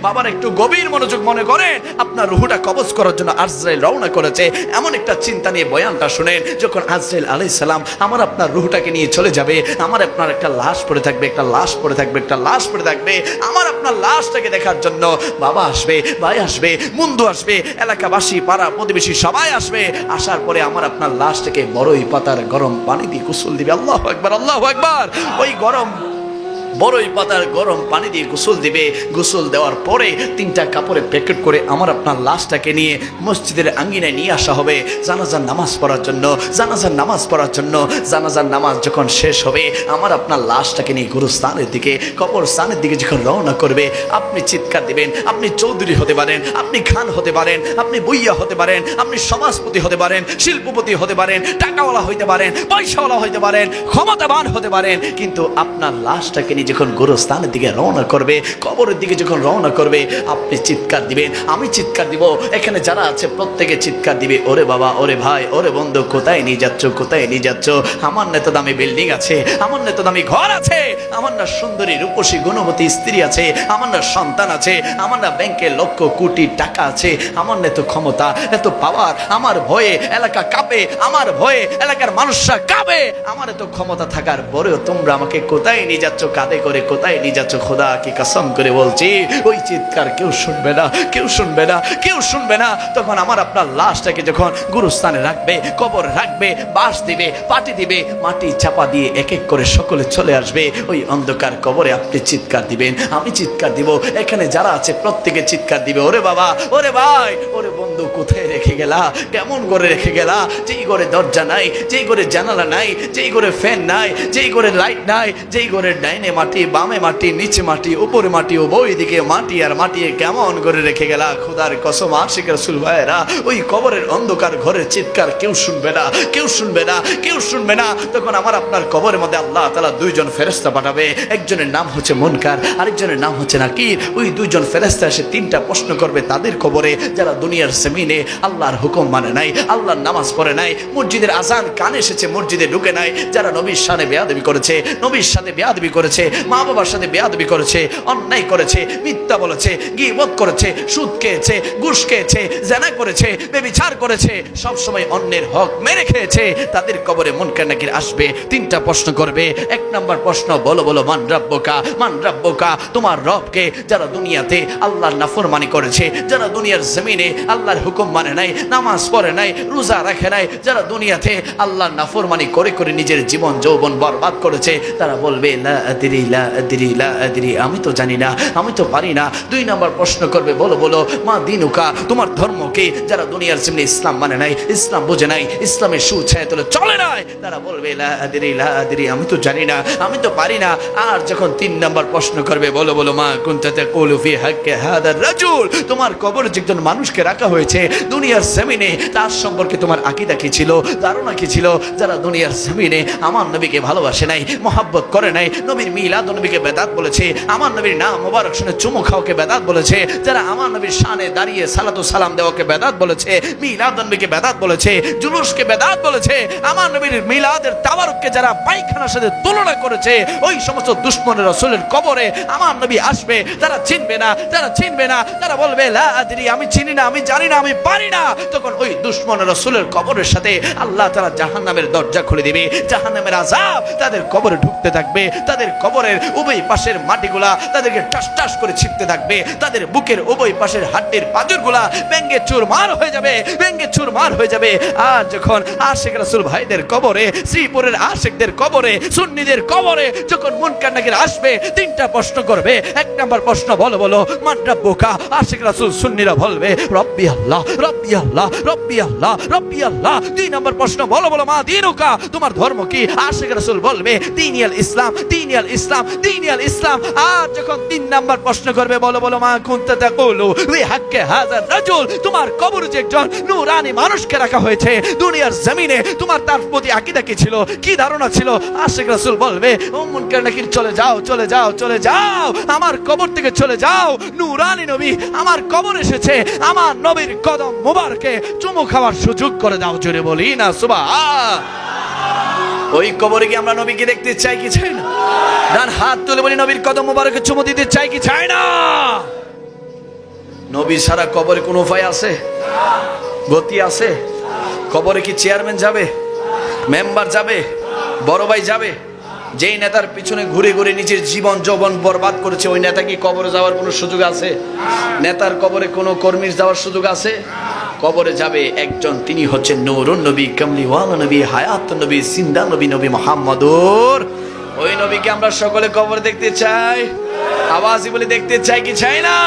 বাবার একটু গভীর মনোযোগ মনে করেন, আপনার রুহুটা কবজ করার জন্য আজরাইল রওনা করেছে। এমন একটা চিন্তা নিয়ে বয়ানটা শুনেন, যখন আজরাইল আলাইহিস সালাম আমার আপনার রুহুটাকে নিয়ে চলে যাবে, আমার আপনার একটা লাশ পড়ে থাকবে, একটা লাশ পড়ে থাকবে, একটা লাশ পড়ে থাকবে, আমার আপনার লাশটাকে দেখার জন্য বাবা আসবে, ভাই আসবে, বন্ধু আসবে, এলাকাবাসী, পাড়া প্রতিবেশী সবাই আসবে। আসার পরে আমার আপনার লাশটাকে বড়ই পাতার গরম পানি দিয়ে গোসল দিবে। আল্লাহু আকবার, আল্লাহু আকবার। ওই গরম বড়ই পাতার গরম পানি দিয়ে গোসল দিবে। গোসল দেওয়ার পরে 3টা কাপড়ে প্যাকেট করে আমার আপনার লাশটাকে নিয়ে মসজিদের আঙ্গিনায় নিয়ে আসা হবে জানাজার নামাজ পড়ার জন্য। জানাজার নামাজ পড়ার জন্য জানাজার নামাজ যখন শেষ হবে, আমার আপনার লাশটাকে নিয়ে গুরুস্থানের দিকে, কবরস্থানের দিকে যখন রওনা করবে, আপনি চিৎকার দিবেন। আপনি চৌধুরী হতে পারেন, আপনি খান হতে পারেন, আপনি বইয়া হতে পারেন, আপনি সমাজপতি হতে পারেন, শিল্পপতি হতে পারেন, টাকাওয়ালা হইতে পারেন, পয়সাওয়ালা হইতে পারেন, ক্ষমতাবান হতে পারেন, কিন্তু আপনার লাশটাকে যখন গোরস্থানের দিকে রওনা করবে, কবরের দিকে যখন রওনা করবে, আপনি চিৎকার দিবেন, আমি চিৎকার দিব, এখানে যারা আছে প্রত্যেকে চিৎকার দিবে, ওরে বাবা, ওরে ভাই, ওরে বন্ধু, কোথায় নিয়ে যাচ্ছ, কোথায় নিয়ে যাচ্ছ? আমার না তো দামি বিল্ডিং আছে, আমার না তো দামি ঘর আছে, আমার না সুন্দরী রূপসী গুণবতী স্ত্রী আছে, আমার না সন্তান আছে, আমার না ব্যাংকে লক্ষ কোটি টাকা আছে, আমার না তো ক্ষমতা, এত পাওয়ার, আমার ভয়ে এলাকা কাঁপে, আমার ভয়ে এলাকার মানুষরা কাঁপে, আমার এত ক্ষমতা থাকার পরেও তোমরা আমাকে কোথায় নিয়ে যাচ্ছ, কাঁধে করে কোথায় নিয়ে যাচ্ছ? খোদা কি কসম করে বলছি, ওই চিৎকার কেউ শুনবে না, কেউ শুনবে না, কেউ শুনবে না। তখন আমার আপনার লাশটাকে যখন গুরুস্থানে রাখবে, কবর রাখবে, বাঁশ দিবে, পাটি দিবে, মাটি চাপা দিয়ে এক এক করে সকলে চলে আসবে ওই অন্ধকার কবরে। আপনি চিৎকার দিবেন, আমি চিৎকার দিব, এখানে যারা আছে প্রত্যেকে চিৎকার দিবে, ওরে বাবা, ওরে ভাই, ওরে বন্ধু, কোথায় রেখে গেলা, কেমন করে রেখে গেলা? যেই ঘরে দরজা নাই, যেই ঘরে জানালা নাই, যেই ঘরে ফ্যান নাই, যেই ঘরে লাইট নাই, যেই ঘরে ডাইনে মাটি, বামে মাটি, নিচে মাটি, উপরে মাটি, ও বই দিকে মাটি আর মাটি, কেমন করে রেখে গেলা? খোদার কসম, আশিক রাসূল ভাইরা, ওই কবরের অন্ধকার ঘরের চিৎকার কেউ শুনবে না, কেউ শুনবে না, কেউ শুনবে না। তখন আমার আপনার কবরের মধ্যে আল্লাহ তাআলা 2জন ফেরেশতা পাঠাবে, একজনের নাম হচ্ছে মুনকার, আরেকজনের নাম হচ্ছে নাকির। ওই 2জন ফেরেশতা এসে 3টা প্রশ্ন করবে তাদের কবরে, যারা দুনিয়ার জমিনে আল্লাহর হুকুম মানে নাই, আল্লাহর নামাজ পড়ে নাই, মসজিদের আজান কানে এসেছে মসজিদে ঢুকে নাই, যারা নবীর শানে বেয়াদবি করেছে, নবীর সাথে বেয়াদবি করেছে, মা বাবার সাথে বেয়াদবি করেছে, অন্যায় করেছে, মিথ্যা বলেছে, গীবত করেছে, সুদ খেয়েছে, ঘুষ খেয়েছে, জিনা করেছে, ব্যভিচার করেছে, সব সময় অন্যের হক মেরে খেয়েছে, তাদের কবরে মুনকার নাকির আসবে। 3টা প্রশ্ন করবে। 1 নম্বর প্রশ্ন, বলো বলো মান রাব্বুকা, মান রাব্বুকা, তোমার রবকে? যারা দুনিয়াতে আল্লাহর নাফরমানি করেছে, যারা দুনিয়ার জমিনে আল্লাহর হুকুম মানে নাই, নামাজ পড়ে নাই, রোজা রাখে নাই, যারা দুনিয়াতে আল্লাহর নাফরমানি করে করে নিজের জীবন যৌবন বরবাদ করেছে, তারা বলবে লা আদরি, লা আদরি, লা আদরি, আমি তো জানি না, আমি তো পারি না। 2 নম্বর প্রশ্ন করবে, বলো বলো মা দিনুকা, তোমার ধর্ম কি? যারা দুনিয়ার জমিনে ইসলাম মানে নাই, ইসলাম বোঝে নাই, ইসলামের সুছায়া তোলে চলে নাই, তারা বলবে লা আদরি, লা আদরি, আমি তো জানি না, আমি তো পারি না। আর যখন 3 নম্বর প্রশ্ন করবে, বলো বলো মা কুনতা তাকুলু ফি হাক্কি হাদার রাজুল, তোমার কবরে যে একজন মানুষকে রাখা হয়েছে দুনিয়ার জমিনে, তার সম্পর্কে তোমার আকীদা কি ছিল, ধারণা কি ছিল? যারা দুনিয়ার জমিনে আমার নবীকে ভালোবাসে নাই, মহব্বত করে নাই, নবীর মিলাদ নবীকে বেদাত বলেছে, আমার নবীর নাম মোবারক শুনে চুমু খাওয়াকে বেদাত বলেছে, যারা আমার নবীর শানে দাঁড়িয়ে সালাতু সালাম দেওয়াকে বেদাত বলেছে, মিলাদ নবীকে বেদাত বলেছে, জুলুসকে বেদাত বলেছে, আমার নবীর মিলাদের তাবারুককে যারা পায়খানার সাথে তুলনা করেছে, ওই সমস্ত দুশমনের রাসূলের কবরে আমার নবী আসবে, তারা চিনবে না, তারা চিনবে না, তারা বলবে লা আদরি, আমি চিনি না, আমি জানি না, আমি পারি না। তখন ওই দুশমনের রাসূলের কবরের সাথে আল্লাহ তাআলা জাহান্নামের দরজা খুলে দিবে, জাহান্নামের আযাব তাদের কবরে ঢুকতে থাকবে, তাদের কবরের উভয় পাশের মাটিগুলা তাদেরকে টাস টাস করে ছিটতে থাকবে, তাদের বুকের উভয় পাশের হাড্ডির পাঁজরগুলা ভেঙে চুরমার হয়ে যাবে, ভেঙে চুরমার হয়ে যাবে। আর যখন আশিক রাসূল ভাইদের কবরে, শ্রীপুরের আশিকদের কবরে, সুন্নিদের কবরে যখন মুনকার নাকির আসবে, 3টা প্রশ্ন করবে। 1 নম্বর প্রশ্ন, বলো বলো মান রাব্বুকা, আশিক রাসূল সুন্নিরা বলবে রব্বি আল্লাহ, রব্বি আল্লাহ, রব্বি আল্লাহ, রব্বি আল্লাহ। 2 নম্বর প্রশ্ন, বলো বলো মা দিনুকা, তোমার ধর্ম কি? আশিক রাসূল বলবে দীনিয়াল ইসলাম, দীনিয়াল ইসলাম, দীনিয়াল ইসলাম। আর যখন 3 নম্বর প্রশ্ন করবে, বলো বলো মা কুনতা তাকুলু ফি হাক্কি হাযার রাজুল, তোমার কবরে যে একজন নূরানি মানুষকে রাখা হয়েছে দুনিয়ার জমিনে, তোমার তার প্রতি আকীদা কি ছিল, কি ধারণা ছিল? আশিক রাসূল বলবে ও মুনকার নাকির, চলে যাও, চলে যাও, চলে যাও, আমার কবর থেকে চলে যাও, নূরানি নবী আমার কবর এসেছে, আমার নবীর কদম মোবারকে চুমু খাওয়ার সুযোগ করে দাও। জোরে বলি না সুবহান। ওই কবরে কি আমরা নবীকে দেখতে চাই কি চাই না? ডান হাত তুলে বলি নবীর কদম মোবারকে চুমু দিতে চাই কি চাই না? নবী ছাড়া কবরে কোনো উপায় আছে? গতি আছে? কবরে কি চেয়ারম্যান যাবে, মেম্বার যাবে, বড় ভাই যাবে? যেই নেতার পিছনে ঘুরে ঘুরে নিজের জীবন যৌবন বরবাদ করেছে, ওই নেতা কি কবরে যাওয়ার কোনো সুযোগ আছে? নেতার কবরে কোনো কর্মীর যাওয়ার সুযোগ আছে? কবরে যাবে একজন, তিনি হচ্ছেন নূরুন নবী, কামলিওয়ালা নবী, হায়াত নবী, সিন্দা নবী, নবী মুহাম্মদুর। ওই নবীকে আমরা সকলে কবরে দেখতে চাই, আওয়াজই বলে দেখতে চাই কি চাই না?